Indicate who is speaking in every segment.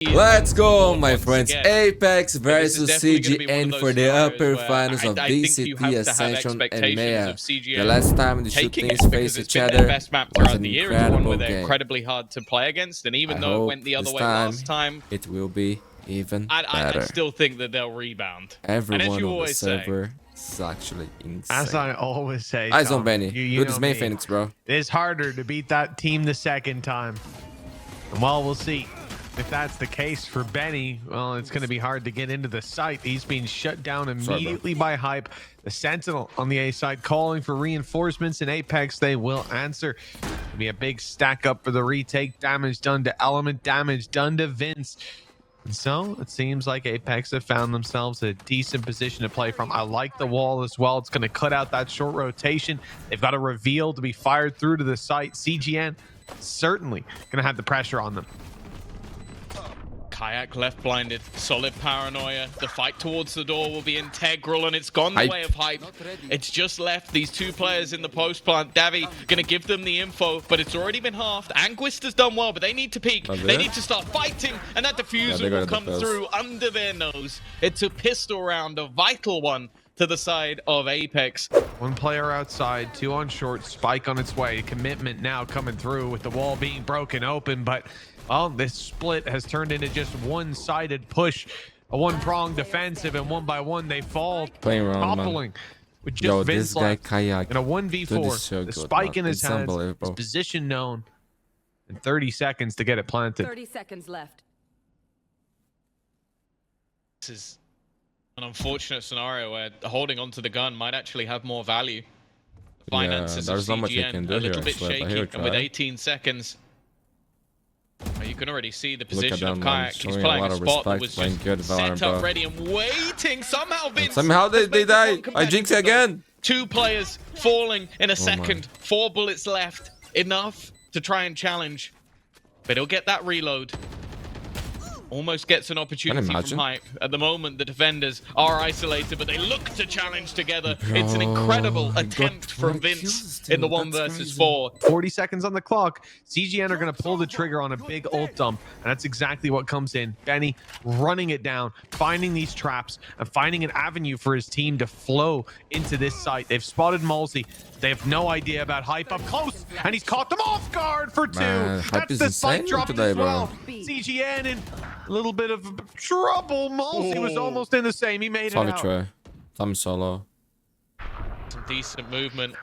Speaker 1: Let's go, my friends. Apeks versus CGN for the upper finals of VCT Ascension EMEA. The last time the two teams faced each other was an incredible game.
Speaker 2: Incredibly hard to play against, and even though it went the other way last time,
Speaker 1: it will be even better.
Speaker 2: I still think that they'll rebound.
Speaker 1: Everyone on the server is actually insane.
Speaker 3: As I always say,
Speaker 1: Eyes on Benny. Do this main Phoenix, bro.
Speaker 3: It's harder to beat that team the second time. And well, we'll see. If that's the case for Benny, well, it's going to be hard to get into the site. He's being shut down immediately by Hype. The Sentinel on the A side calling for reinforcements, and Apeks, they will answer. It'll be a big stack up for the retake. Damage done to Element, damage done to Vince. And so it seems like Apeks have found themselves a decent position to play from. I like the wall as well. It's going to cut out that short rotation. They've got a reveal to be fired through to the site. CGN certainly going to have the pressure on them.
Speaker 2: Kayak left blinded, solid paranoia. The fight towards the door will be integral, and it's gone the way of Hype. It's just left these two players in the post plant. Davi gonna give them the info, but it's already been halved. Anguist has done well, but they need to peek. They need to start fighting, and that diffuser will come through under their nose. It's a pistol round, a vital one to the side of Apeks.
Speaker 3: One player outside, two on short, spike on its way. Commitment now coming through with the wall being broken open, but well, this split has turned into just one-sided push, a one-pronged defensive, and one by one they fall, toppling with just Vince left
Speaker 1: Kayak
Speaker 3: in a 1v4. The spike in his hands, his position known, and 30 seconds to get it planted.
Speaker 4: 30 seconds left.
Speaker 2: This is an unfortunate scenario where holding onto the gun might actually have more value. Finances of CGN a little bit shaky, and with 18 seconds. You can already see the position of Kayak. He's playing a spot that was just set up ready and waiting. Somehow Vince.
Speaker 1: Somehow they die. I jinx again.
Speaker 2: Two players falling in a second. 4 bullets left. Enough to try and challenge. But he'll get that reload. Almost gets an opportunity from Hype. At the moment, the defenders are isolated, but they look to challenge together. It's an incredible attempt from Vince in the 1 versus 4.
Speaker 3: 40 seconds on the clock. CGN are going to pull the trigger on a big ult dump, and that's exactly what comes in. Benny running it down, finding these traps, and finding an avenue for his team to flow into this site. They've spotted Mulsey. They have no idea about Hype up close, and he's caught them off guard for 2. That's the spike drop today, as well. CGN in a little bit of trouble. Mulsey was almost in the same. He made it out.
Speaker 1: Try. Some solo.
Speaker 2: Some decent movement.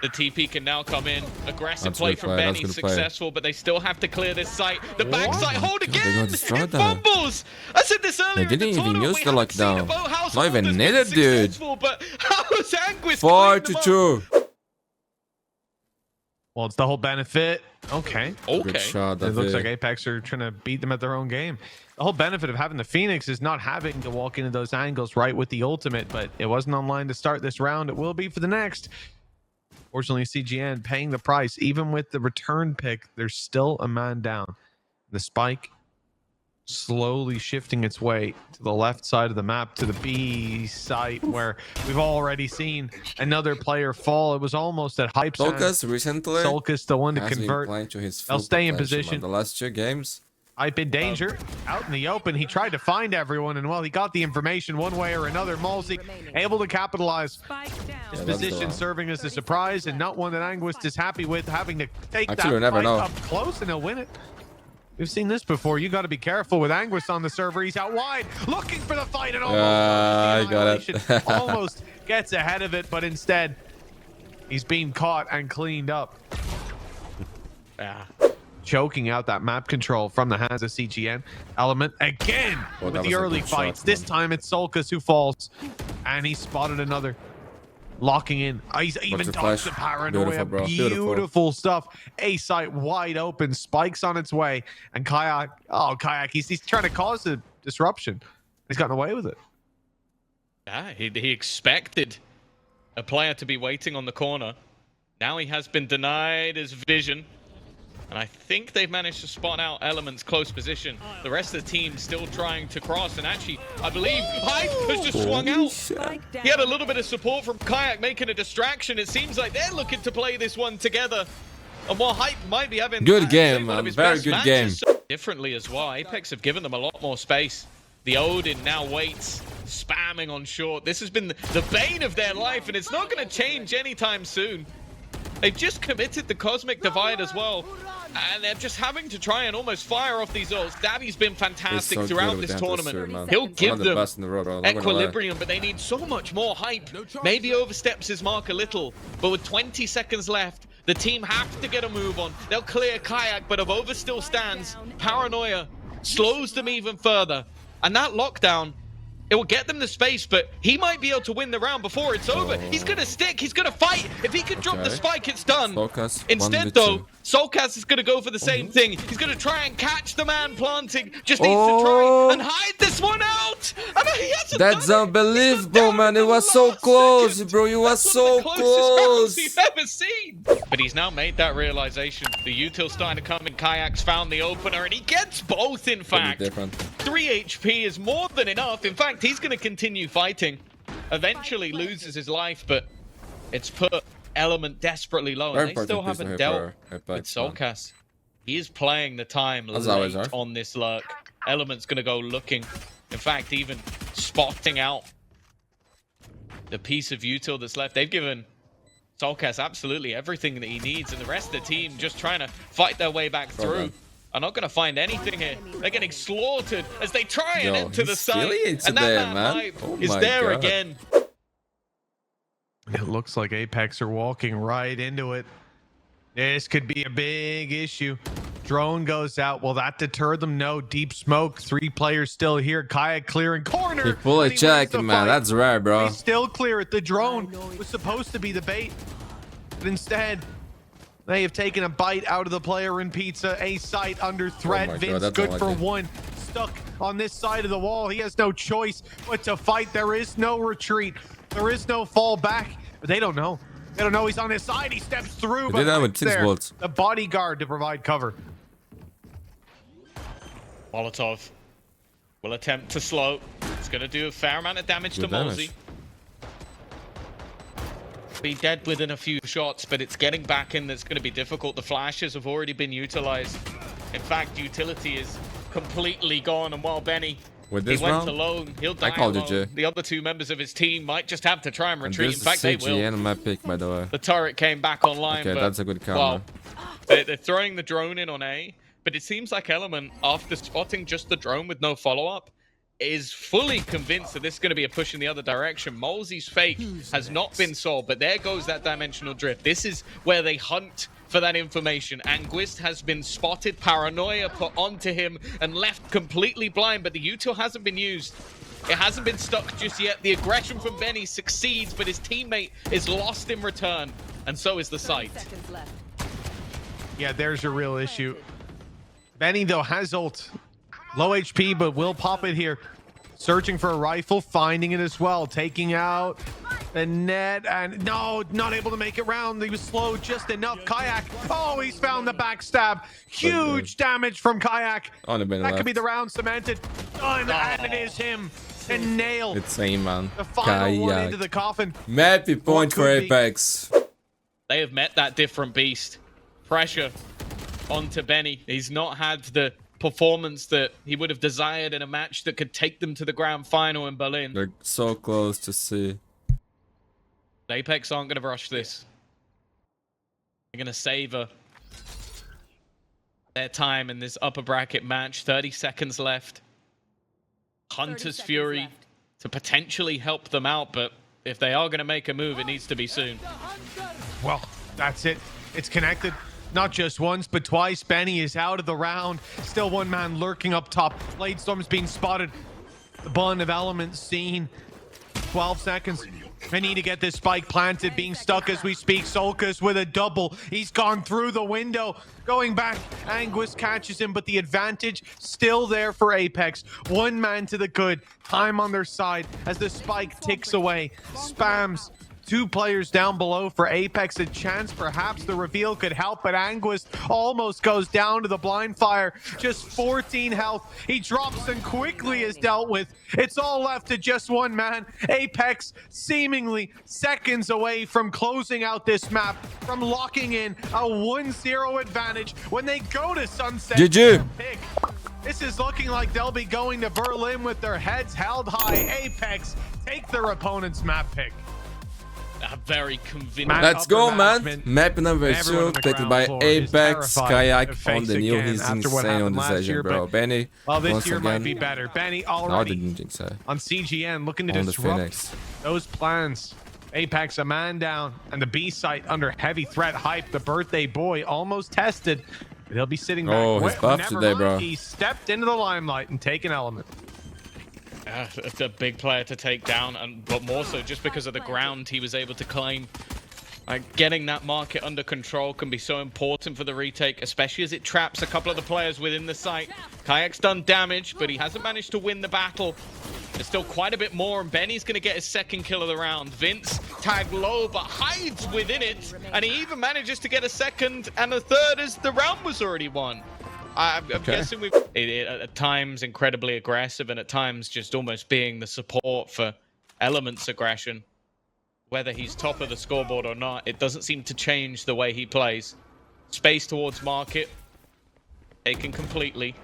Speaker 2: The TP can now come in. Aggressive play from Benny, successful, but they still have to clear this site. The backside hold again. It fumbles. I said this earlier.
Speaker 1: They didn't even use the lockdown. Not even needed, dude.
Speaker 2: But how was Anguist
Speaker 1: 4-2.
Speaker 3: Well, it's the whole benefit. Okay.
Speaker 1: Good shot,
Speaker 3: it looks like Apeks are trying to beat them at their own game. The whole benefit of having the Phoenix is not having to walk into those angles right with the ultimate, but it wasn't online to start this round. It will be for the next. Fortunately, CGN paying the price. Even with the return pick, there's still a man down. The spike slowly shifting its way to the left side of the map, to the B site, where we've already seen another player fall. It was almost at Hype's hand.
Speaker 1: Solkas recently.
Speaker 3: Solkas, the one to convert. They'll stay in position.
Speaker 1: The last 2 games.
Speaker 3: Hype in danger, out in the open. He tried to find everyone, and well, he got the information one way or another. Mulsey able to capitalize. His position serving as a surprise, and not one that Anguist is happy with, having to take that fight up close, and he'll win it. We've seen this before. You got to be careful with Anguist on the server. He's out wide, looking for the fight, and almost gets ahead of it, but instead, he's being caught and cleaned up. Choking out that map control from the hands of CGN. Element again with the early fights. This time it's Solkas who falls, and he spotted another. Locking in. He's even dodged the paranoia. Beautiful stuff. A site wide open. Spikes on its way. And Kayak. Oh, Kayak. He's trying to cause a disruption. He's gotten away with it.
Speaker 2: Yeah, he expected a player to be waiting on the corner. Now he has been denied his vision. And I think they've managed to spot out Element's close position. The rest of the team still trying to cross. And actually, I believe Hype has just swung out. He had a little bit of support from Kayak making a distraction. It seems like they're looking to play this one together. And while Hype might be having
Speaker 1: good game, man. Very good game.
Speaker 2: differently as well. Apeks have given them a lot more space. The Odin now waits, spamming on short. This has been the bane of their life, and it's not going to change anytime soon. They've just committed the Cosmic Divide as well, and they're just having to try and almost fire off these ults. Davi's been fantastic throughout this tournament. He'll give them equilibrium, but they need so much more hype. Maybe oversteps his mark a little, but with 20 seconds left, the team have to get a move on. They'll clear Kayak, but if Over still stands, Paranoia slows them even further. And that lockdown, it will get them the space, but he might be able to win the round before it's over. He's going to stick. He's going to fight. If he can drop the spike, it's done. Instead, though, Soulcast is going to go for the same thing. He's going to try and catch the man planting. Just needs to try and hide this one out. And he hasn't
Speaker 1: That's unbelievable, man. It was so close, bro. You were so close.
Speaker 2: He's ever seen. But he's now made that realization. The util starting to come in. Kayak's found the opener, and he gets both, in fact. 3 HP is more than enough. In fact, he's going to continue fighting. Eventually loses his life, but it's put Element desperately low, and they still haven't dealt with Soulcast. He is playing the time late on this lurk. Element's going to go looking. In fact, even spotting out the piece of util that's left. They've given Soulcast absolutely everything that he needs, and the rest of the team just trying to fight their way back through. Are not going to find anything here. They're getting slaughtered as they try and enter the site. And that man is there again.
Speaker 3: It looks like Apeks are walking right into it. This could be a big issue. Drone goes out. Will that deter them? No. Deep smoke. 3 players still here. Kayak clearing corner.
Speaker 1: He fully checking, man. That's rare, bro.
Speaker 3: He's still clear it. The drone was supposed to be the bait, but instead they have taken a bite out of the player in pizza. A site under threat. Vince good for one. Stuck on this side of the wall. He has no choice but to fight. There is no retreat. There is no fall back. But they don't know. They don't know he's on his side. He steps through. But the bodyguard to provide cover.
Speaker 2: Molotov will attempt to slow. It's going to do a fair amount of damage to Mosey. Be dead within a few shots, but it's getting back in that's going to be difficult. The flashes have already been utilized. In fact, utility is completely gone, and while Benny went alone, he'll die alone. The other 2 members of his team might just have to try and retreat. In fact, they will.
Speaker 1: CGN EMEA pick, by the way.
Speaker 2: The turret came back online.
Speaker 1: Okay,
Speaker 2: but,
Speaker 1: that's a good counter.
Speaker 2: Well, they're throwing the drone in on A, but it seems like Element, after spotting just the drone with no follow-up, is fully convinced that this is going to be a push in the other direction. Molsey's fake has not been solved, but there goes that dimensional drift. This is where they hunt for that information. Anguist has been spotted, Paranoia put onto him and left completely blind, but the util hasn't been used. It hasn't been stuck just yet. The aggression from Benny succeeds, but his teammate is lost in return, and so is the site.
Speaker 3: Yeah, there's a real issue. Benny, though, has ult. Low HP, but will pop it here. Searching for a rifle, finding it as well. Taking out the net, and no, not able to make it round. He was slow just enough. Kayak, oh, he's found the backstab. Huge damage from Kayak. That could be the round cemented. And it is him. And nail.
Speaker 1: It's same, man.
Speaker 3: The final one into the coffin.
Speaker 1: Mappy point for Apeks.
Speaker 2: They have met that different beast. Pressure onto Benny. He's not had the performance that he would have desired in a match that could take them to the grand final in Berlin.
Speaker 1: They're so close to see.
Speaker 2: Apeks aren't going to rush this. They're going to savor their time in this upper bracket match. 30 seconds left. Hunter's Fury to potentially help them out, but if they are going to make a move, it needs to be soon.
Speaker 3: Well, that's it. It's connected. Not just once, but twice. Benny is out of the round. Still 1 man lurking up top. Bladestorm's being spotted. The bun of Elements seen. 12 seconds. I need to get this spike planted. Being stuck as we speak. Soulcast with a double. He's gone through the window. Going back. Anguist catches him, but the advantage still there for Apeks. 1 man to the good. Time on their side as the spike ticks away. Spams 2 players down below for Apeks. A chance perhaps the reveal could help, but Anguist almost goes down to the blind fire. Just 14 health. He drops and quickly is dealt with. It's all left to just one man. Apeks seemingly seconds away from closing out this map, from locking in a 1-0 advantage when they go to Sunset.
Speaker 1: GG.
Speaker 3: This is looking like they'll be going to Berlin with their heads held high. Apeks take their opponent's map pick.
Speaker 2: A very convincing.
Speaker 1: Let's go, man. Map number 2, picked by Apeks. Kayak on the new. He's insane on this session, bro. Benny,
Speaker 3: well, this year might be better. Benny already on CGN looking to disrupt those plans. Apeks a man down, and the B site under heavy threat. Hype, the birthday boy, almost tested. He'll be sitting back.
Speaker 1: Oh, he's buffed today, bro.
Speaker 3: He stepped into the limelight and taken element.
Speaker 2: It's a big player to take down, but more so just because of the ground he was able to claim. Like, getting that market under control can be so important for the retake, especially as it traps a couple of the players within the site. Kayak's done damage, but he hasn't managed to win the battle. There's still quite a bit more, and Benny's going to get his second kill of the round. Vince tagged low, but hides within it, and he even manages to get a second and a third as the round was already won. I'm guessing we've at times incredibly aggressive, and at times just almost being the support for Element's aggression. Whether he's top of the scoreboard or not, it doesn't seem to change the way he plays. Space towards market, taken completely.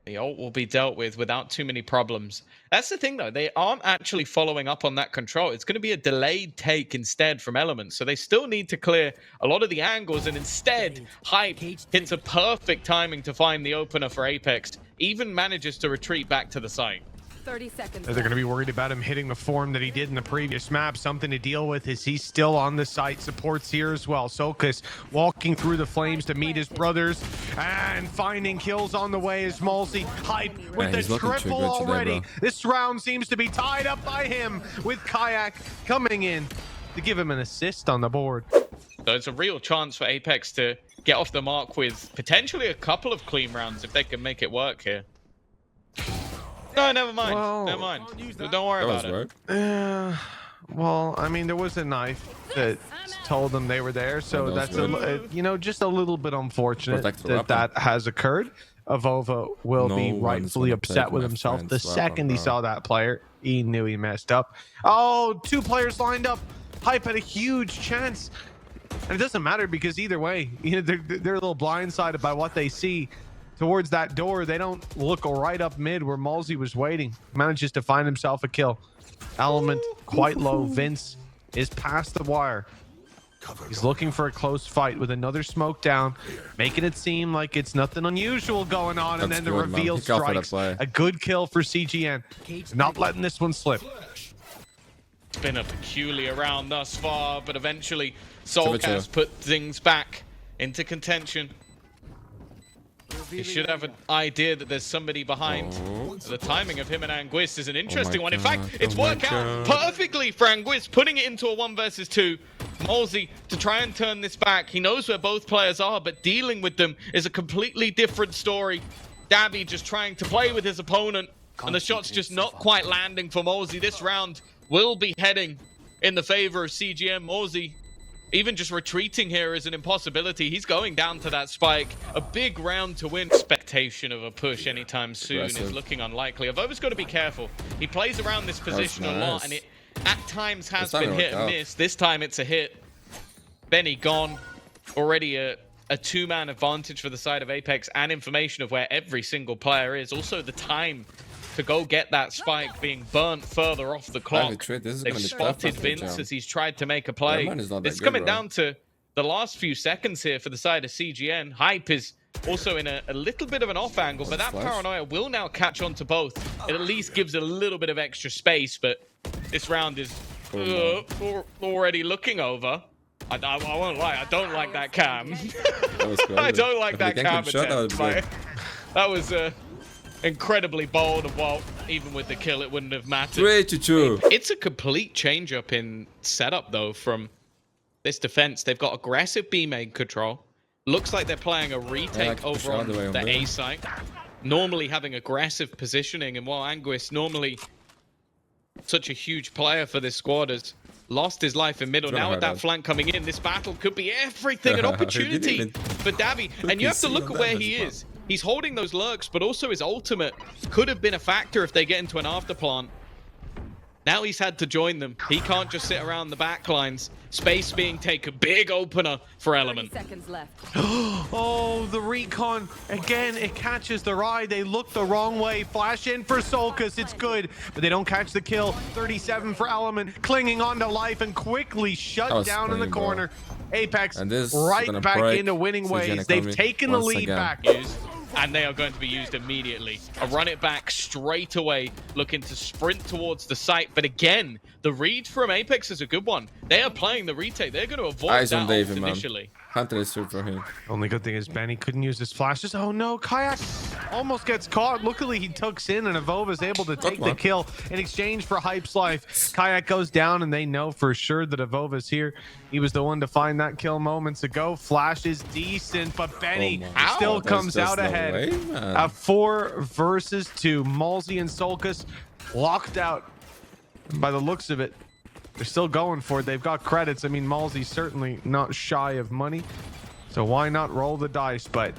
Speaker 2: The ult will be dealt with without too many problems. That's the thing, though. They aren't actually following up on that control. It's going to be a delayed take instead from Element. So they still need to clear a lot of the angles. And instead, Hype hits a perfect timing to find the opener for Apeks. Even manages to retreat back to the site.
Speaker 4: 30 seconds.
Speaker 3: They're going to be worried about him hitting the form that he did in the previous map. Something to deal with is he's still on the site. Supports here as well. Sokas walking through the flames to meet his brothers and finding kills on the way is Malsey. Hype with the triple already. Today, this round seems to be tied up by him, with Kayak coming in to give him an assist on the board.
Speaker 2: So it's a real chance for Apeks to get off the mark with potentially a couple of clean rounds if they can make it work here. No, never mind.
Speaker 3: Well,
Speaker 2: never mind. Don't worry about it.
Speaker 3: Well, I mean, there was a knife that told them they were there, so that's you know, just a little bit unfortunate that has occurred. Avova will be rightfully upset with himself. The second he saw that player, he knew he messed up. Oh, 2 players lined up. Hype had a huge chance, and it doesn't matter because either way, you know, they're a little blindsided by what they see. Towards that door, they don't look right up mid where Malsey was waiting. Manages to find himself a kill. Element quite low. Vince is past the wire. He's looking for a close fight with another smoke down, making it seem like it's nothing unusual going on. And then the reveal strikes. A good kill for CGN. Not letting this one slip.
Speaker 2: It's been a peculiar round thus far, but eventually Soulcast put things back into contention. You should have an idea that there's somebody behind. The timing of him and Anguist is an interesting one. In fact, it's worked out perfectly for Anguist, putting it into a 1 versus 2. Malsey to try and turn this back. He knows where both players are, but dealing with them is a completely different story. Dabby just trying to play with his opponent, and the shot's just not quite landing for Malsey. This round will be heading in the favor of CGN. Malsey even just retreating here is an impossibility. He's going down to that spike. A big round to win. Expectation of a push anytime soon is looking unlikely. Avova's got to be careful. He plays around this position a lot, and it at times has been hit and miss. This time it's a hit. Benny gone. Already a 2-man advantage for the side of Apeks, and information of where every single player is. Also the time to go get that spike being burnt further off the clock. They've spotted Vince as he's tried to make a play. It's coming down to the last few seconds here for the side of CGN. Hype is also in a little bit of an off angle, but that paranoia will now catch on to both. It at least gives a little bit of extra space, but this round is already looking over. I won't lie, I don't like that cam. I don't like that cam attempt. That was incredibly bold, and while even with the kill it wouldn't have mattered.
Speaker 1: 3-2.
Speaker 2: It's a complete change up in setup though from this defense. They've got aggressive B main control. Looks like they're playing a retake over on the A site. Normally having aggressive positioning, and while Anguist normally such a huge player for this squad, has lost his life in middle. Now with that flank coming in, this battle could be everything, an opportunity for Davi. And you have to look at where he is. He's holding those lurks, but also his ultimate could have been a factor if they get into an after plant. Now he's had to join them. He can't just sit around the back lines. Space being taken. Big opener for Element.
Speaker 4: 30 seconds left.
Speaker 3: Oh, the recon. Again, it catches their eye. They look the wrong way. Flash in for Solkus. It's good, but they don't catch the kill. 37 for Element. Clinging on to life and quickly shut down in the corner. Apeks right back into winning ways. They've taken the lead back.
Speaker 2: And they are going to be used immediately. A run it back straight away, looking to sprint towards the site. But again, the read from Apeks is a good one. They are playing the retake. They're going to avoid
Speaker 1: Eyes
Speaker 2: that
Speaker 1: on David,
Speaker 2: initially.
Speaker 1: Hunter is for him.
Speaker 3: Only good thing is Benny couldn't use his flashes. Oh no, Kayak almost gets caught. Luckily he tucks in and Avova is able to take the kill in exchange for Hype's life. Kayak goes down and they know for sure that Avova's here. He was the one to find that kill moments ago. Flash is decent, but Benny still comes out ahead. A 4 versus 2. Malzy and Solkus locked out by the looks of it. They're still going for it. They've got credits. I mean, Malzy's certainly not shy of money, so why not roll the dice? But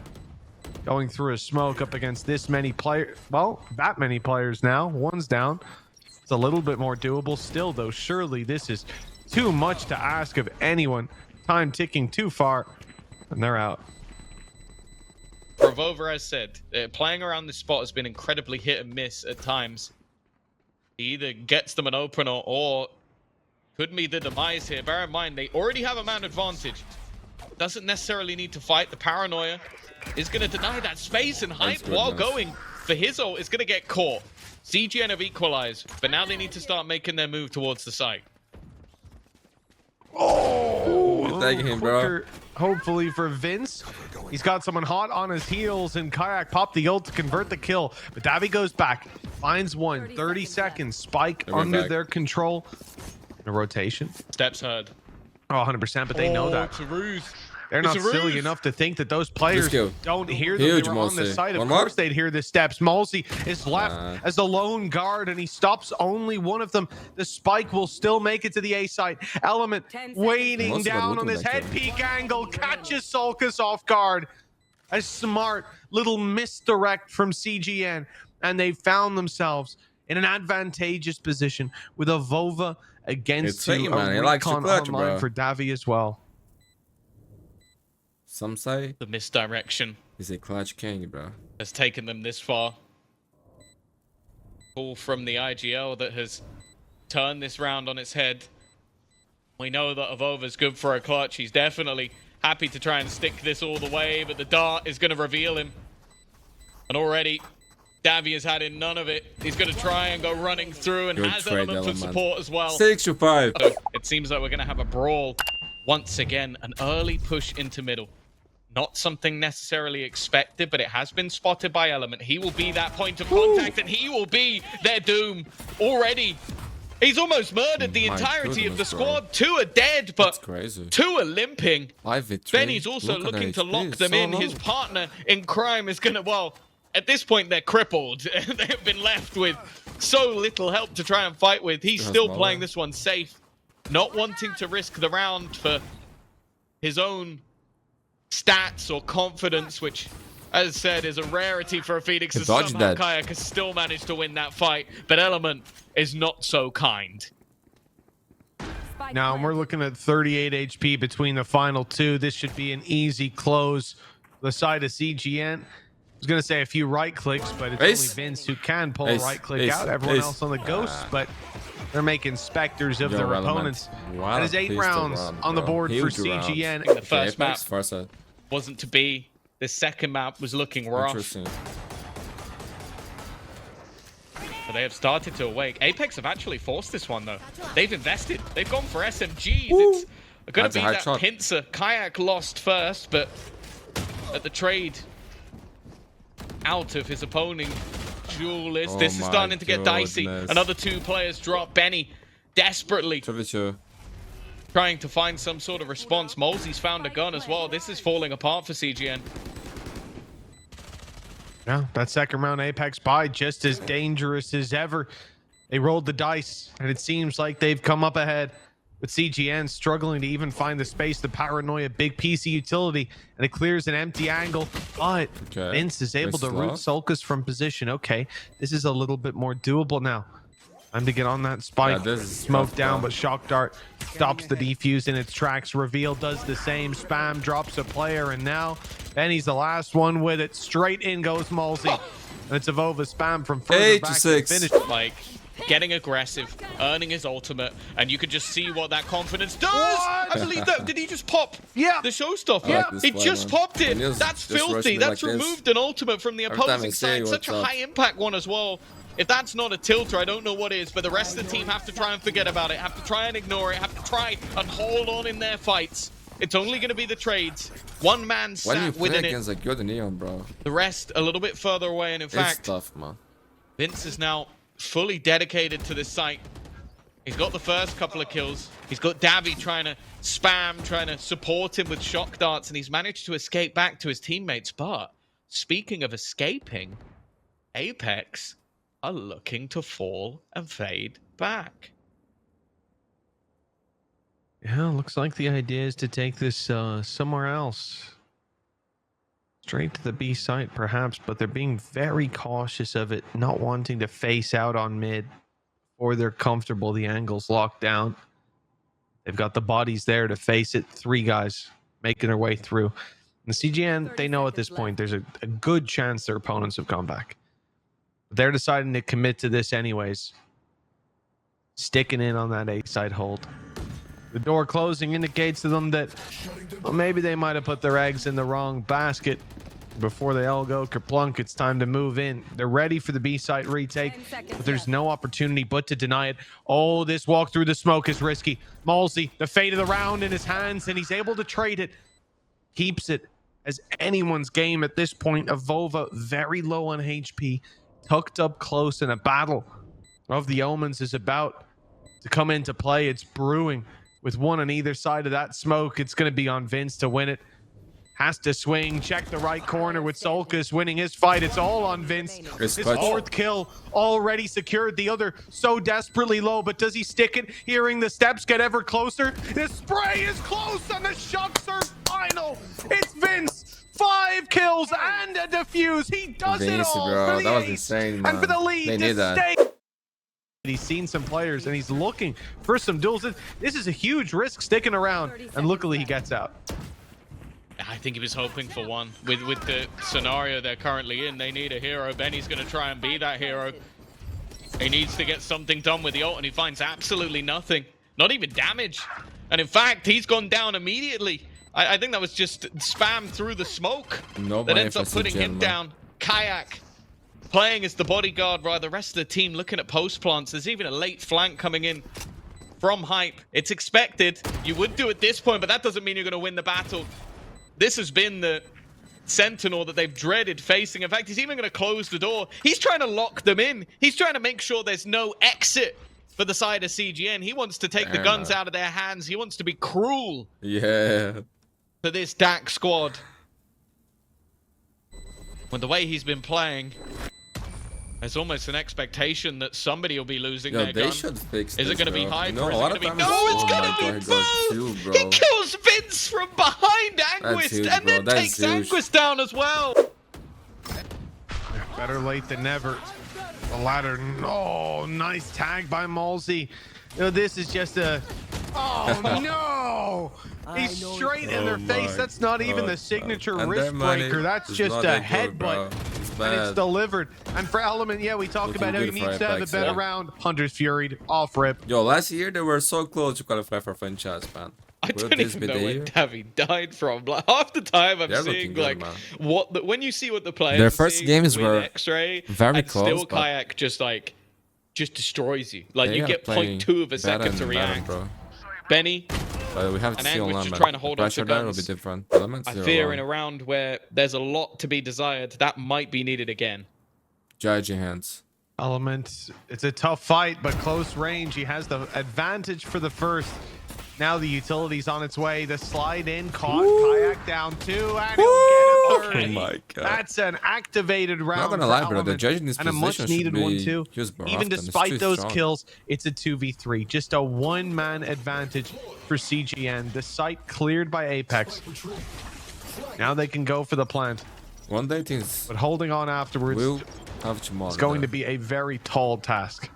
Speaker 3: going through a smoke up against this many players, well, that many players now. One's down. It's a little bit more doable still, though. Surely this is too much to ask of anyone. Time ticking too far, and they're out.
Speaker 2: Avova, as said, playing around this spot has been incredibly hit and miss at times. He either gets them an opener or could be the demise here. Bear in mind, they already have a man advantage. Doesn't necessarily need to fight. The paranoia is going to deny that space, and Hype, while going for his ult, is going to get caught. CGN have equalized, but now they need to start making their move towards the site.
Speaker 3: Oh,
Speaker 1: thank him, bro.
Speaker 3: Hopefully for Vince. He's got someone hot on his heels, and Kayak popped the ult to convert the kill. But Davi goes back, finds one. 30 seconds. Spike under their control. A rotation.
Speaker 2: Steps heard.
Speaker 3: Oh, 100%, but they know that.
Speaker 2: It's a ruse.
Speaker 3: They're not silly enough to think that those players don't hear them. They were on the site. Of course they'd hear the steps. Malzy is left as the lone guard, and he stops only one of them. The spike will still make it to the A site. Element waiting down on his head peek angle. Catches Solkus off guard. A smart little misdirect from CGN. And they found themselves in an advantageous position with Avova against two. A recon online for Davi as well.
Speaker 1: Some say
Speaker 2: the misdirection
Speaker 1: is a clutch king, bro.
Speaker 2: Has taken them this far. Call from the IGL that has turned this round on its head. We know that Avova's good for a clutch. He's definitely happy to try and stick this all the way, but the dart is going to reveal him. And already, Davi has had in none of it. He's going to try and go running through and has elements of support as well.
Speaker 1: 6-5.
Speaker 2: So it seems like we're going to have a brawl once again. An early push into middle. Not something necessarily expected, but it has been spotted by Element. He will be that point of contact, and he will be their doom already. He's almost murdered the entirety of the squad. 2 are dead, but 2 are limping. Benny's also looking to lock them in. His partner in crime is going to, well, at this point, they're crippled. They've been left with so little help to try and fight with. He's still playing this one safe, not wanting to risk the round for his own stats or confidence, which, as said, is a rarity for a Phoenix. As somehow Kayak has still managed to win that fight, but Element is not so kind.
Speaker 3: Now we're looking at 38 HP between the final two. This should be an easy close. The side of CGN. I was going to say a few right clicks, but it's only Vince who can pull a right click out. Everyone else on the ghosts, but they're making specters of their opponents. That is 8 rounds on the board for CGN.
Speaker 2: The first map wasn't to be. The second map was looking rough. So they have started to awake. Apeks have actually forced this one, though. They've invested. They've gone for SMGs. It's going to be that pincer. Kayak lost first, but at the trade out of his opponent duelist, this is starting to get dicey. Another 2 players drop. Benny desperately trying to find some sort of response. Malzy's found a gun as well. This is falling apart for CGN.
Speaker 3: Yeah, that second round Apeks buy just as dangerous as ever. They rolled the dice, and it seems like they've come up ahead. with CGN struggling to even find the space. The Paranoia, big piece of utility, and it clears an empty angle. But Vince is able to root Sulcus from position. Okay, this is a little bit more doable now. Time to get on that spike. Smoke down, but Shock Dart stops the defuse in its tracks. Reveal does the same. Spam drops a player, and now Benny's the last one with it. Straight in goes Malsey. And it's a Vova spam from further back to finish.
Speaker 2: Like, getting aggressive, earning his ultimate, and you can just see what that confidence does.
Speaker 3: What?
Speaker 2: I believe that. Did he just pop the show stuff?
Speaker 3: Yeah,
Speaker 2: he just popped it. That's filthy. That's removed an ultimate from the opposing side. Such a high impact one as well. If that's not a tilter, I don't know what is, but the rest of the team have to try and forget about it, have to try and ignore it, have to try and hold on in their fights. It's only going to be the trades. One man sat within it.
Speaker 1: Against a good Neon, bro.
Speaker 2: The rest a little bit further away, and in fact,
Speaker 1: it's tough, man.
Speaker 2: Vince is now fully dedicated to this site. He's got the first couple of kills. He's got Davi trying to spam, trying to support him with shock darts, and he's managed to escape back to his teammates. But speaking of escaping, Apeks are looking to fall and fade back.
Speaker 3: Yeah, looks like the idea is to take this somewhere else. Straight to the B site, perhaps, but they're being very cautious of it, not wanting to face out on mid, or they're comfortable. The angle's locked down. They've got the bodies there to face it. 3 guys making their way through. And the CGN, they know at this point there's a good chance their opponents have come back. They're deciding to commit to this anyways. Sticking in on that A side hold. The door closing indicates to them that, well, maybe they might have put their eggs in the wrong basket. Before they all go kerplunk, it's time to move in. They're ready for the B site retake, but there's no opportunity but to deny it. Oh, this walk through the smoke is risky. Malsey, the fate of the round in his hands, and he's able to trade it. Keeps it as anyone's game at this point. Of Vova very low on HP, tucked up close, and a battle of the omens is about to come into play. It's brewing with one on either side of that smoke. It's going to be on Vince to win it. Has to swing, check the right corner with Sulcus winning his fight. It's all on Vince. His 4th kill already secured. The other so desperately low, but does he stick it? Hearing the steps get ever closer. The spray is close and the shots are final. It's Vince. 5 kills and a defuse. He does it all for the ace insane, and for the lead to stay. He's seen some players and he's looking for some duels. This is a huge risk sticking around, and luckily he gets out.
Speaker 2: I think he was hoping for one. With the scenario they're currently in, they need a hero. Benny's going to try and be that hero. He needs to get something done with the ult, and he finds absolutely nothing. Not even damage. And in fact, he's gone down immediately. I think that was just spam through the smoke that ends up putting him down. Kayak playing as the bodyguard, while the rest of the team looking at post plants. There's even a late flank coming in from Hype. It's expected. You would do at this point, but that doesn't mean you're going to win the battle. This has been the Sentinel that they've dreaded facing. In fact, he's even going to close the door. He's trying to lock them in. He's trying to make sure there's no exit for the side of CGN. He wants to take the guns out of their hands. He wants to be cruel.
Speaker 1: Yeah.
Speaker 2: To this DAC squad. With the way he's been playing, there's almost an expectation that somebody will be losing their gun.
Speaker 1: Should fix this,
Speaker 2: is it going to be Hype?
Speaker 1: No,
Speaker 2: or is it going to be... No, it's going to be Boom! He kills Vince from behind Anguist and then takes Anguist down as well.
Speaker 3: Better late than never. The ladder. Oh, nice tag by Malsey. You know, this is just a... Oh, no! He's straight in their face. That's not even the signature wrist breaker. That's just a headbutt. And it's delivered. And for Element, yeah, we talked about how he needs to have a better round. Hunter's Fury, off rip.
Speaker 1: Yo, last year they were so close to qualify for franchise, man.
Speaker 2: I don't even know where Davi died from. Like, half the time I'm seeing like when you see what the players
Speaker 1: their first games were
Speaker 2: X-ray
Speaker 1: very
Speaker 2: and
Speaker 1: close.
Speaker 2: Still Kayak just destroys you. Like you get 0.2 of a second to react. Benny
Speaker 1: we have to
Speaker 2: and
Speaker 1: see
Speaker 2: Anguist
Speaker 1: online,
Speaker 2: just trying to hold on to
Speaker 1: guns. Will be different. I
Speaker 2: fear in a round where there's a lot to be desired, that might be needed again.
Speaker 1: Judge your hands.
Speaker 3: Element, it's a tough fight, but close range. He has the advantage for the first. Now the utility's on its way. The slide in, caught, Kayak down 2, and he'll get a 30.
Speaker 1: Oh my god.
Speaker 3: That's an activated round.
Speaker 1: Not gonna lie, bro. The judge in this
Speaker 3: and a
Speaker 1: position
Speaker 3: much needed
Speaker 1: should
Speaker 3: one
Speaker 1: be
Speaker 3: too.
Speaker 1: used more
Speaker 3: Even
Speaker 1: often.
Speaker 3: despite those kills, it's a 2v3. Just a one-man advantage for CGN. The site cleared by Apeks. Now they can go for the plant.
Speaker 1: One day things
Speaker 3: But holding on afterwards
Speaker 1: will have tomorrow.
Speaker 3: is going to be a very tall task.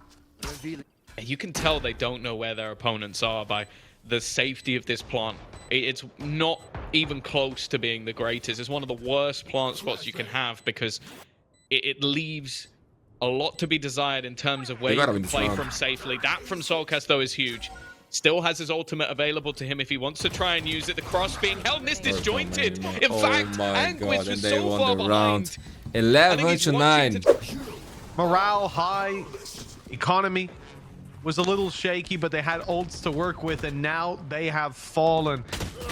Speaker 2: You can tell they don't know where their opponents are by the safety of this plant. It's not even close to being the greatest. It's one of the worst plant spots you can have because it leaves a lot to be desired in terms of where you can play from safely. That from Soulcast, though, is huge. Still has his ultimate available to him if he wants to try and use it. The cross being held, this disjointed. In fact, Anguish was so far behind.
Speaker 1: 11-9.
Speaker 3: Morale high, economy was a little shaky, but they had ults to work with, and now they have fallen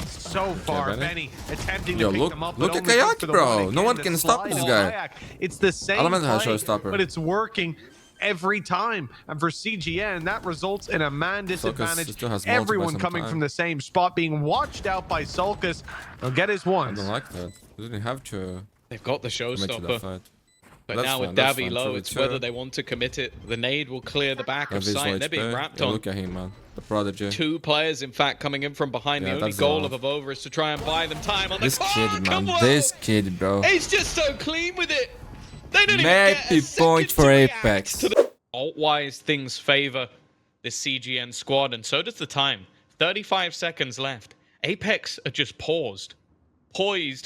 Speaker 3: so far. Benny attempting to pick them up.
Speaker 1: Look at Kayak, bro. No one can stop this guy.
Speaker 3: It's the same
Speaker 1: Element has
Speaker 3: play,
Speaker 1: showstopper,
Speaker 3: but it's working every time. And for CGN, that results in a man disadvantage. Everyone coming from the same spot, being watched out by Sulcus. He'll get his ones.
Speaker 1: I don't like that. He doesn't have to.
Speaker 2: They've got the showstopper. But now with Davi low, it's whether they want to commit it. The nade will clear the back of sight. They're being wrapped on.
Speaker 1: Look at him, man. The prodigy.
Speaker 2: 2 players, in fact, coming in from behind. The only goal of Avova is to try and buy them time on the
Speaker 1: kid, man. This kid, bro.
Speaker 2: He's just so clean with it. They don't even get
Speaker 1: a point for Apeks.
Speaker 2: Ult-wise, things favor this CGN squad, and so does the time. 35 seconds left. Apeks are just poised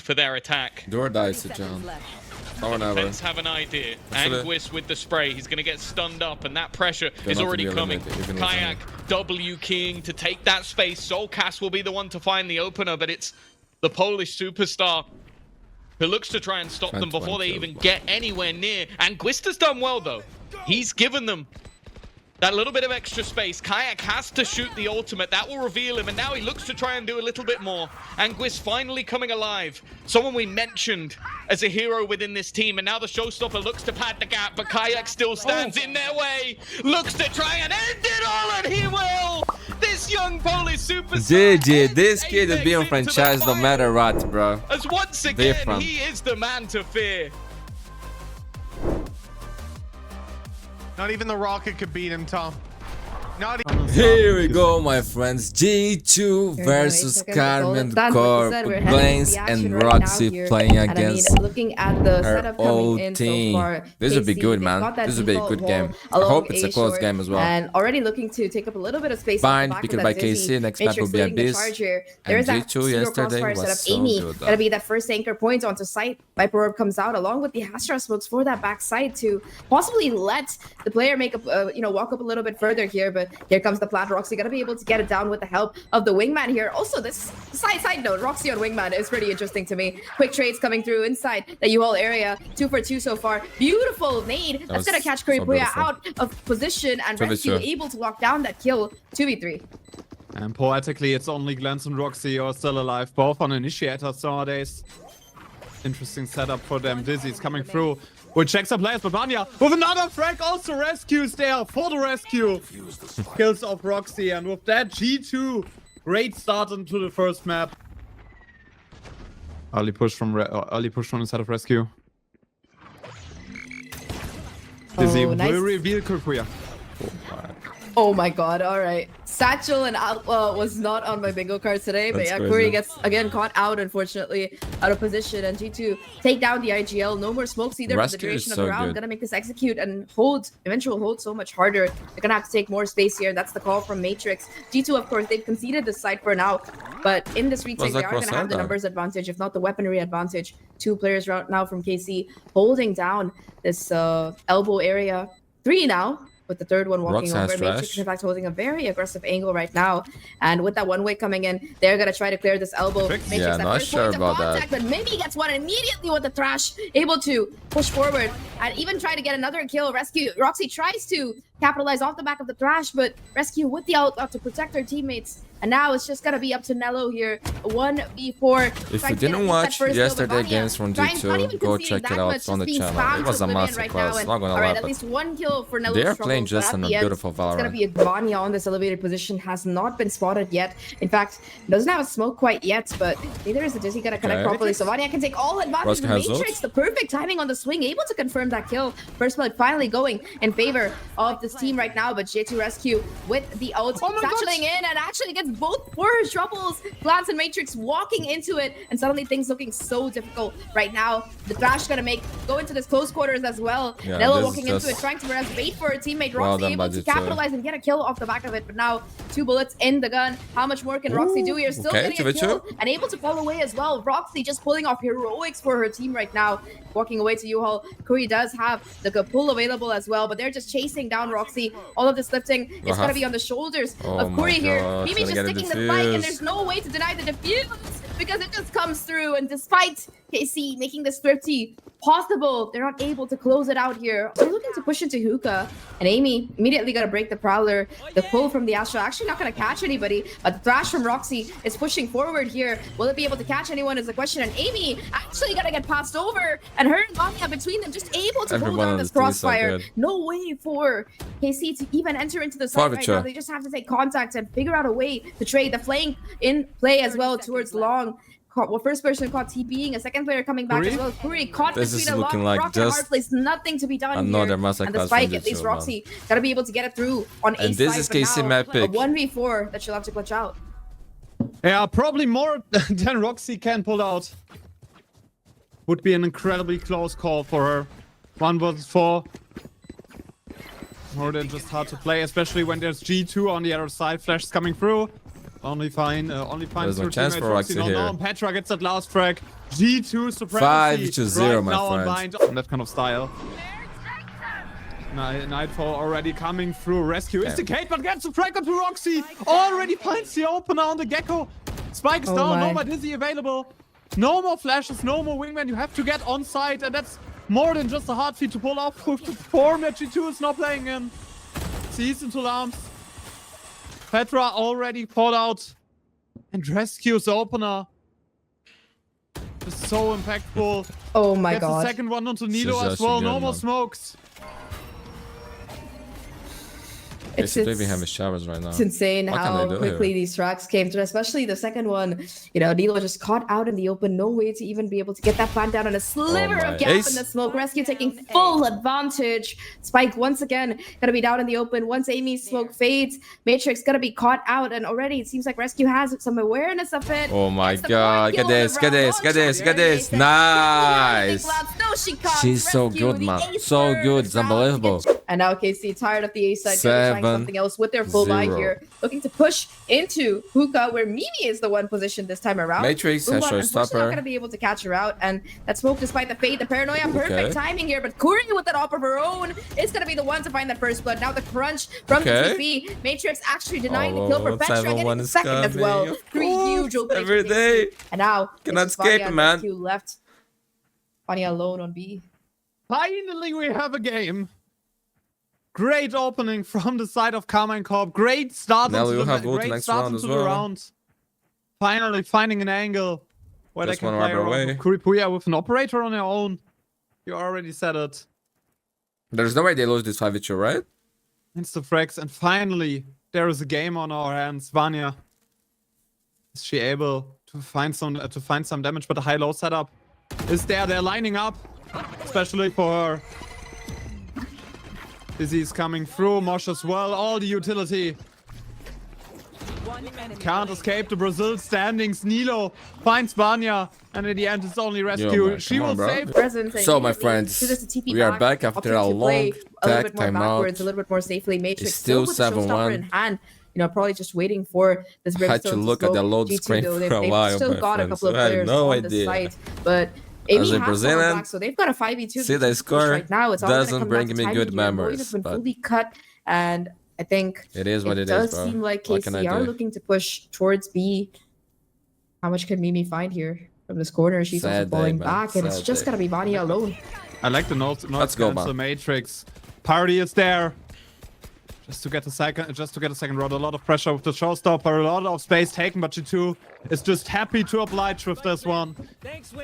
Speaker 2: for their attack.
Speaker 1: Door dice, John.
Speaker 2: Defense have an idea. Anguish with the spray. He's going to get stunned up, and that pressure is already coming. Kayak W keying to take that space. Soulcast will be the one to find the opener, but it's the Polish superstar who looks to try and stop them before they even get anywhere near. And Gwista's done well, though. He's given them that little bit of extra space. Kayak has to shoot the ultimate. That will reveal him, and now he looks to try and do a little bit more. Anguish finally coming alive. Someone we mentioned as a hero within this team, and now the showstopper looks to pad the gap, but Kayak still stands in their way. Looks to try and end it all, and he will! This young Polish superstar.
Speaker 1: GG, this kid is being franchised no matter what, bro.
Speaker 2: As once again, he is the man to fear.
Speaker 3: Not even the Rocket could beat him, Tom. Not even.
Speaker 1: Here we go, my friends. G2 versus Carmen Corp. Blains and Roxy playing against
Speaker 4: looking at the
Speaker 1: her old team. This would be good, man. This would be a good game. I hope it's a close game as well.
Speaker 4: And already looking to take up a little bit of space.
Speaker 1: Fine, picked by KC. Next map will be Abyss.
Speaker 4: There's that
Speaker 1: G2 yesterday was so good.
Speaker 4: Gonna be that first anchor point onto site. Viper Orb comes out along with the Astra smokes for that backside to possibly let the player make up, walk up a little bit further here. But here comes the plant. Roxy gonna be able to get it down with the help of the wingman here. Also, this side note, Roxy on wingman is pretty interesting to me. Quick trades coming through inside the U-Haul area. 2 for 2 so far. Beautiful nade. That's gonna catch Kuripuya out of position, and Rescue able to lock down that kill. 2v3.
Speaker 5: And poetically, it's only Glance and Roxy who are still alive, both on initiators nowadays. Interesting setup for them. Dizzy's coming through. Will check some players, but Vanya with another frag also rescues there for the rescue. Kills off Roxy, and with that, G2 great start into the first map. Early push from inside of rescue. Dizzy will reveal Kurkuya.
Speaker 4: Oh my god, alright. Satchel and Outlaw was not on my bingo card today, but yeah, Kuri gets again caught out, unfortunately, out of position, and G2 take down the IGL. No more smokes either for the duration of the round. Gonna make this execute and eventual hold so much harder. They're gonna have to take more space here. That's the call from Matrix. G2, of course, they've conceded this side for now, but in this retake, they are gonna have the numbers advantage, if not the weaponry advantage. 2 players right now from KC holding down this elbow area. 3 now, with the third one walking over. Matrix, in fact, holding a very aggressive angle right now. And with that one way coming in, they're going to try to clear this elbow. Matrix,
Speaker 1: not sure about that.
Speaker 4: But maybe he gets one immediately with the Thrash, able to push forward and even try to get another kill. Roxy tries to capitalize off the back of the Thrash, but Rescue with the outlaw to protect their teammates. And now it's just gonna be up to Nello here. 1v4.
Speaker 1: If you didn't watch yesterday games from G2, go check it out on the channel. It was a masterclass, not gonna lie.
Speaker 4: At least one kill for Nello.
Speaker 1: They are playing just in a beautiful Valorant.
Speaker 4: It's gonna be a Vanya on this elevated position, has not been spotted yet. In fact, doesn't have a smoke quite yet, but neither is the Dizzy gonna connect properly. So Vanya can take all advantage of the Matrix. The perfect timing on the swing, able to confirm that kill. First blood finally going in favor of this team right now, but J2 Rescue with the ult, satchling in and actually gets both for her troubles. Glance and Matrix walking into it, and suddenly things looking so difficult right now. The Thrash gonna go into this close quarters as well.
Speaker 1: Yeah,
Speaker 4: Nello walking into it, trying to wait for her teammate. Roxy able to capitalize and get a kill off the back of it, but now 2 bullets in the gun. How much more can Roxy do here? Still getting a kill and able to fall away as well. Roxy just pulling off heroics for her team right now. Walking away to U-Haul. Curry does have the pull available as well, but they're just chasing down Roxy. All of this lifting is going to be on the shoulders of Curry here. Mimi's just sticking the fight, and there's no way to deny the defuse because it just comes through. And despite KC making this thrifty possible, they're not able to close it out here. They're looking to push into Hookah, and Amy immediately got to break the Prowler. The pull from the Astra actually not going to catch anybody, but the Thrash from Roxy is pushing forward here. Will it be able to catch anyone is the question, and Amy actually got to get passed over, and her and Vanya between them just able to hold on this crossfire. No way for KC to even enter into the site right now. They just have to take contact and figure out a way to trade the flank in play as well towards long. Well, first person caught TPing, a second player coming back as well. Curry caught between a long
Speaker 1: like
Speaker 4: rock and hard place. Nothing to be done here. And the spike, at least Roxy gotta be able to get it through on
Speaker 1: and this is KC map pick.
Speaker 4: A 1v4 that she'll have to clutch out.
Speaker 5: Yeah, probably more than Roxy can pull out. Would be an incredibly close call for her. 1 versus 4. More than just hard to play, especially when there's G2 on the other side. Flash coming through. Only fine.
Speaker 1: There's no chance for Roxy here.
Speaker 5: Petra gets that last frag. G2 supremacy.
Speaker 1: 5-0, my friend.
Speaker 5: On that kind of style. Nightfall already coming through. Rescue is the Kate, but gets the frag onto Roxy. Already finds the opener on the Gecko. Spikes down. No more Dizzy available. No more flashes. No more wingman. You have to get on site, and that's more than just a hard feat to pull off. With the form that G2 is not playing in. Sees into alarms. Petra already poured out and rescues the opener. It's so impactful.
Speaker 4: Oh my god.
Speaker 5: The second one onto Nilo as well. No more smokes.
Speaker 1: It's having showers right now.
Speaker 4: It's insane how quickly these tracks came through, especially the second one. You know, Nilo just caught out in the open, no way to even be able to get that plant down, and a sliver of gap in the smoke. Rescue taking full advantage. Spike once again gonna be down in the open. Once Amy's smoke fades, Matrix gonna be caught out, and already it seems like Rescue has some awareness of it.
Speaker 1: Oh my god, get this, get this, get this, get this. Nice. She's so good, man. So good, it's unbelievable.
Speaker 4: And now KC tired of the A side, trying something else with their full buy here, looking to push into Hookah, where Mimi is the one positioned this time around.
Speaker 1: Matrix has showstopper.
Speaker 4: Not gonna be able to catch her out, and that smoke, despite the fade, the paranoia, perfect timing here. But Curry with that op of her own is gonna be the one to find that first blood. Now the crunch from the TP. Matrix actually denying the kill for Petra, getting the second as well. 3 huge openings
Speaker 1: every day.
Speaker 4: And now
Speaker 1: cannot escape, man.
Speaker 4: Left Vanya alone on B.
Speaker 5: Finally, we have a game. Great opening from the side of Carmine Corp. Great start into the round. Finally finding an angle where they can play around. Kuripuya with an operator on their own. You already said it.
Speaker 1: There's no way they lose this 5v2, right?
Speaker 5: Insta-frags, and finally there is a game on our hands. Vanya, is she able to find some damage? But the high-low setup is there. They're lining up, especially for her. Dizzy is coming through, Mosh as well, all the utility. Can't escape the Brazil standings. Nilo finds Vanya, and in the end it's only Rescue. She will save.
Speaker 1: So my friends, we are back after a long tag timeout.
Speaker 4: A little bit more safely. Matrix
Speaker 1: it's still 7-1.
Speaker 4: You know, probably just waiting for this.
Speaker 1: I had to look at the load screen for a while.
Speaker 4: They've still got a couple of players on the site, but Amy has Brazilian, back, so they've got a 5v2.
Speaker 1: See the score
Speaker 4: right now. It's
Speaker 1: doesn't bring me good memories.
Speaker 4: It's been fully cut, and I think
Speaker 1: it is what it
Speaker 4: does
Speaker 1: is, bro.
Speaker 4: Seem like KC are looking to push towards B. How much can Mimi find here from this corner? She's also falling back, and it's just gonna be Vanya alone.
Speaker 5: I like the notes.
Speaker 1: Let's go, man.
Speaker 5: The Matrix party is there. Just to get a second round. A lot of pressure with the showstopper, a lot of space taken, but G2 is just happy to oblige with this one.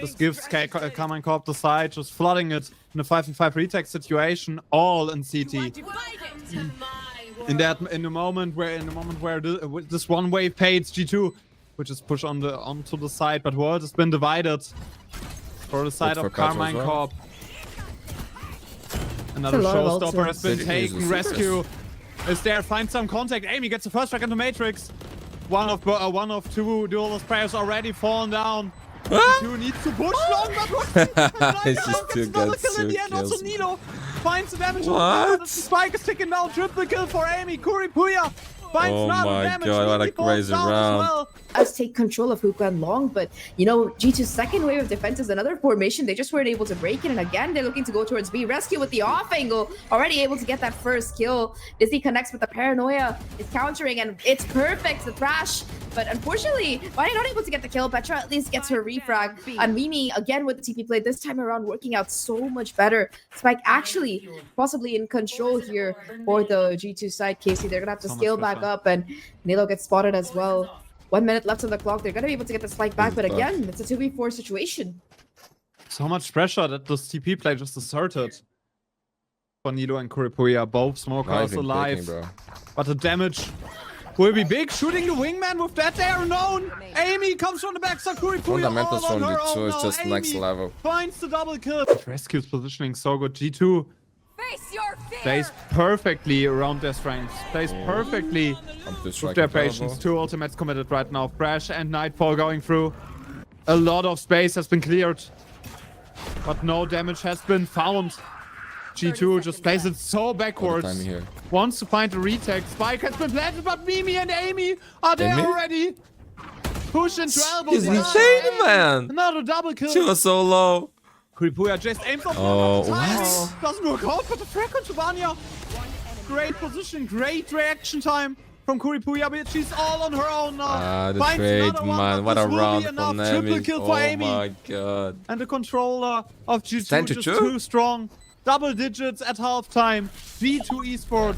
Speaker 5: This gives Carmine Corp the side, just flooding it in a 5-on-5 retake situation, all in CT. In the moment where this one wave fades, G2, which is pushed onto the side, but World has been divided for the side of Carmine Corp. Another showstopper has been taken. Rescue is there. Finds some contact. Amy gets the first frag into Matrix. One of two duelist players already fallen down. G2 needs to push long, but
Speaker 1: It's just too good.
Speaker 5: Kill in the end. Also Nilo finds the damage.
Speaker 1: What?
Speaker 5: The spike is ticking down. Triple kill for Amy. Kuripuya finds damage.
Speaker 1: God, what a crazy round.
Speaker 4: Us take control of Hookah and Long, but you know, G2's second wave of defense is another formation. They just weren't able to break it, and again they're looking to go towards B. Rescue with the off angle, already able to get that first kill. Dizzy connects with the Paranoia, is countering, and it's perfect, the Thrash. But unfortunately, Vanya not able to get the kill. Petra at least gets her refrag, and Mimi again with the TP play, this time around working out so much better. Spike actually possibly in control here for the G2 side. Casey, they're gonna have to scale back up, and Nilo gets spotted as well. 1 minute left on the clock. They're going to be able to get the spike back, but again, it's a 2v4 situation.
Speaker 5: So much pressure that this TP play just asserted. For Nilo and Kuripuya, both smokers alive. But the damage will be big. Shooting the wingman with that there known. Amy comes from the back, so Kuripuya
Speaker 1: Fundamentals
Speaker 5: all on
Speaker 1: from
Speaker 5: her
Speaker 1: G2
Speaker 5: own
Speaker 1: is
Speaker 5: now.
Speaker 1: just
Speaker 5: Amy
Speaker 1: next level.
Speaker 5: finds the double kill. Rescue's positioning so good. G2 plays perfectly around their strengths. Plays perfectly with their patience. 2 ultimates committed right now. Crash and Nightfall going through. A lot of space has been cleared, but no damage has been found. G2 just plays it so backwards. Wants to find a retake. Spike has been planted, but Mimi and Amy are there already. Push into elbow.
Speaker 1: He's insane, man.
Speaker 5: Another double kill.
Speaker 1: She was so low.
Speaker 5: Kuripuya just aims off.
Speaker 1: What?
Speaker 5: Doesn't work out, but the frag onto Vanya. Great position, great reaction time from Kuripuya, but she's all on her own now.
Speaker 1: The trade, man. What a round from them.
Speaker 5: Triple kill for Amy.
Speaker 1: Oh my god.
Speaker 5: And the controller of G2
Speaker 1: 10 to
Speaker 5: just
Speaker 1: 2?
Speaker 5: too strong. Double digits at halftime. V2 Esports